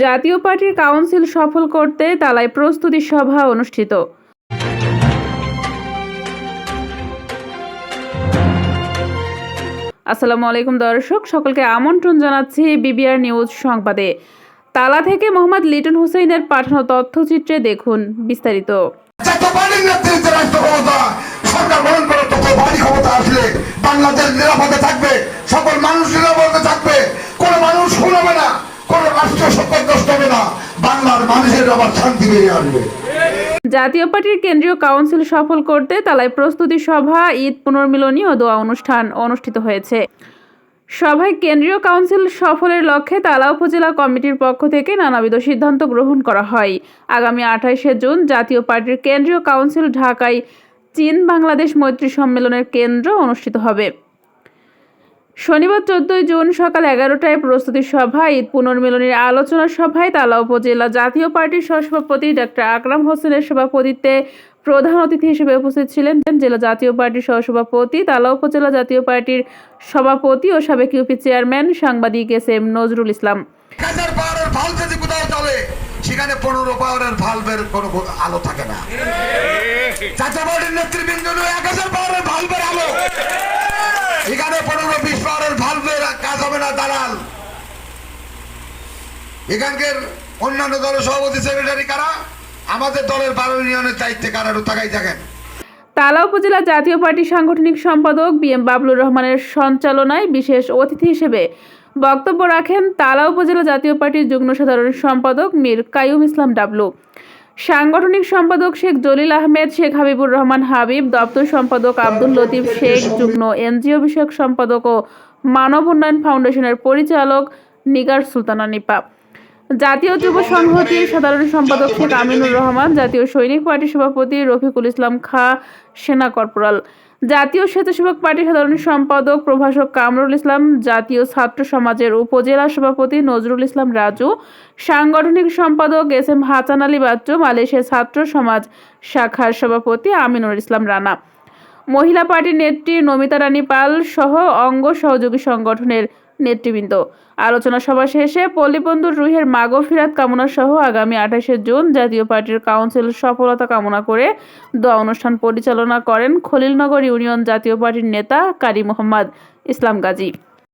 জাতীয় পার্টির কাউন্সিল সফল করতে তালায় প্রস্তুতি সভা অনুষ্ঠিত। আসসালামু আলাইকুম দর্শক, সকলকে আমন্ত্রণ জানাচ্ছি বিবিআর নিউজ সংবাদে। তালা থেকে মোহাম্মদ লিটন হোসেনের পাঠানো তথ্যচিত্রে দেখুন বিস্তারিত। বাংলাদেশ নিরাপদে থাকবে, সকল মানুষ নিরাপদে থাকবে, কোন মানুষ শুনবে না, কোন রাষ্ট্র শপথগ্রস্ত হবে না, বাংলার মানুষের আবার শান্তি বেরিয়ে আসবে। জাতীয় পার্টির কেন্দ্রীয় কাউন্সিল সফল করতে তালায় প্রস্তুতি সভা, ঈদ পুনর্মিলনী ও দোয়া অনুষ্ঠান অনুষ্ঠিত হয়েছে। সভায় কেন্দ্রীয় কাউন্সিল সফলের লক্ষ্যে তালা উপজেলা কমিটির পক্ষ থেকে নানাবিধ সিদ্ধান্ত গ্রহণ করা হয়। আগামী 28শে জুন জাতীয় পার্টির কেন্দ্রীয় কাউন্সিল ঢাকায় চীন বাংলাদেশ মৈত্রী সম্মেলনের কেন্দ্র অনুষ্ঠিত হবে। শনিবার 14 জুন সকাল 11টায় প্রস্তুতি সভা, ঈদ পুনর্মিলনীর আলোচনা সভায় তালা উপজেলা জাতীয় পার্টির সহসভাপতি ডাক্তার আকরাম হোসেনের সভাপতিত্বে প্রধান অতিথি হিসেবে উপস্থিত ছিলেন জেলা জাতীয় পার্টির সহসভাপতি, তালা উপজেলা জাতীয় পার্টির সভাপতি ও সাবেক ইউপি চেয়ারম্যান সাংবাদিক এস.এম. নজরুল ইসলাম। সেখানে 15 পাওয়ারের ভালভের কোনো আলো থাকে না। জাতীয় পার্টির নেতৃবৃন্দ 1000 পাওয়ারের ভালভের আলো, এখানে 15-20 পাওয়ারের ভালভের কাজ হবে না। দালাল এখানকার অন্যান্য দলের সভাপতি সেক্রেটারি কারা, আমাদের দলের 12 ইউনিয়নের দায়িত্বে কারা, তাকাই দেখেন। তালা উপজেলা জাতীয় পার্টির সাংগঠনিক সম্পাদক বি.এম. বাবলুর রহমানের সঞ্চালনায় বিশেষ অতিথি হিসেবে বক্তব্য রাখেন তালা উপজেলা জাতীয় পার্টির যুগ্ম সাধারণ সম্পাদক মীর কাইয়ুম ইসলাম ডাবলু, সাংগঠনিক সম্পাদক শেখ জলিল আহমেদ, শেখ হাবিবুর রহমান হাবিব, দপ্তর সম্পাদক আব্দুল লতিফ শেখ, যুগ্ম এনজিও বিষয়ক সম্পাদক ও মানব উন্নয়ন ফাউন্ডেশনের পরিচালক নিগার সুলতানা নিপা, জাতীয় যুব সংহতির সাধারণ সম্পাদক শেখ আমিনুর রহমান, জাতীয় সৈনিক পার্টির সভাপতি রফিকুল ইসলাম খাঁ সেনা কর্পোরাল, জাতীয় স্বেচ্ছাসেবক পার্টির সাধারণ সম্পাদক প্রভাষক কামরুল ইসলাম, জাতীয় ছাত্র সমাজের উপজেলা সভাপতি নজরুল ইসলাম রাজু, সাংগঠনিক সম্পাদক এস.এম. হাসান আলী বাচ্চু, মালয়েশিয়া ছাত্র সমাজ শাখার সভাপতি আমিনুর ইসলাম রানা, মহিলা পার্টির নেত্রী নমিতা রানী পাল সহ অঙ্গ সহযোগী সংগঠনের নেতৃবৃন্দ। আলোচনা সভা শেষে পল্লীবন্ধুর রুহের মাগফিরাত কামনা সহ আগামী 28শে জুন জাতীয় পার্টির কাউন্সিল সফলতা কামনা করে দোয়া অনুষ্ঠান পরিচালনা করেন খলিলনগর ইউনিয়ন জাতীয় পার্টির নেতা কারি মোহাম্মদ ইসলাম গাজী।